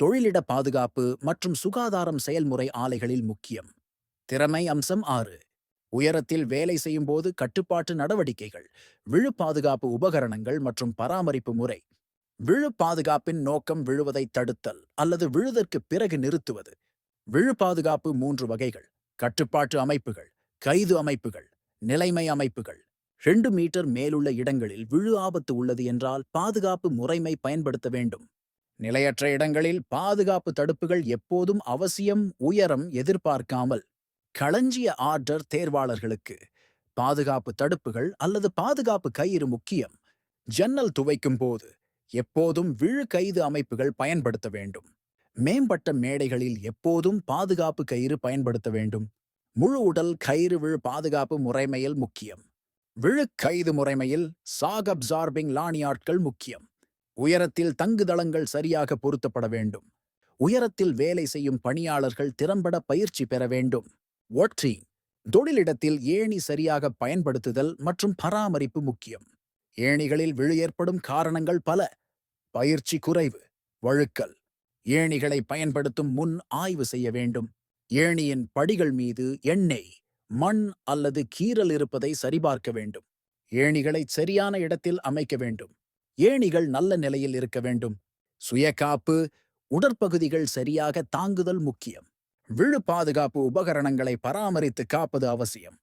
தொழிலிட பாதுகாப்பு மற்றும் சுகாதாரம் செயல்முறை ஆலைகளில் முக்கியம். திறமை அம்சம் 6. உயரத்தில் வேலை செய்யும் போது கட்டுப்பாட்டு நடவடிக்கைகள், விழு பாதுகாப்பு உபகரணங்கள் மற்றும் பராமரிப்பு முறை. விழு பாதுகாப்பின் நோக்கம் விழுவதை தடுத்தல் அல்லது விழுதற்கு பிறகு நிறுத்துவது. விழு பாதுகாப்பு 3 வகைகள்: கட்டுப்பாட்டு அமைப்புகள், கைது அமைப்புகள், நிலைமை அமைப்புகள். 2 மீட்டர் மேலுள்ள இடங்களில் விழு ஆபத்து உள்ளது என்றால் பாதுகாப்பு முறைமை பயன்படுத்த வேண்டும். நிலையற்ற இடங்களில் பாதுகாப்பு தடுப்புகள் எப்போதும் அவசியம். உயரம் எதிர்பார்க்காமல். களஞ்சிய ஆர்டர் தேர்வாளர்களுக்கு பாதுகாப்பு தடுப்புகள் அல்லது பாதுகாப்பு கயிறு முக்கியம். ஜன்னல் துவைக்கும் போது எப்போதும் விழு கைது அமைப்புகள் பயன்படுத்த வேண்டும். மேம்பட்ட மேடைகளில் எப்போதும் பாதுகாப்பு கயிறு பயன்படுத்த வேண்டும். முழு உடல் கயிறு விழு பாதுகாப்பு முறைமையில் முக்கியம். விழு கைது முறைமையில் சாக் அப்சார்பிங் லானியாட்கள் முக்கியம். உயரத்தில் தங்குதளங்கள் சரியாக பொருத்தப்பட வேண்டும். உயரத்தில் வேலை செய்யும் பணியாளர்கள் திறம்பட பயிற்சி பெற வேண்டும். ஒர்க்கிங் தொழிலிடத்தில் ஏணி சரியாக பயன்படுத்துதல் மற்றும் பராமரிப்பு முக்கியம். ஏணிகளில் விழு ஏற்படும் காரணங்கள் பல. பயிற்சி குறைவு, வழுக்கல். ஏணிகளை பயன்படுத்தும் முன் ஆய்வு செய்ய வேண்டும். ஏணியின் படிகள் மீது எண்ணெய், மண் அல்லது கீறல் இருப்பதை சரிபார்க்க வேண்டும். ஏணிகளை சரியான இடத்தில் அமைக்க வேண்டும். ஏணிகள் நல்ல நிலையில் இருக்க வேண்டும். சுயகாப்பு, உடற்பகுதிகள் சரியாக தாங்குதல் முக்கியம். விழு பாதுகாப்பு உபகரணங்களை பராமரித்து காப்பது அவசியம்.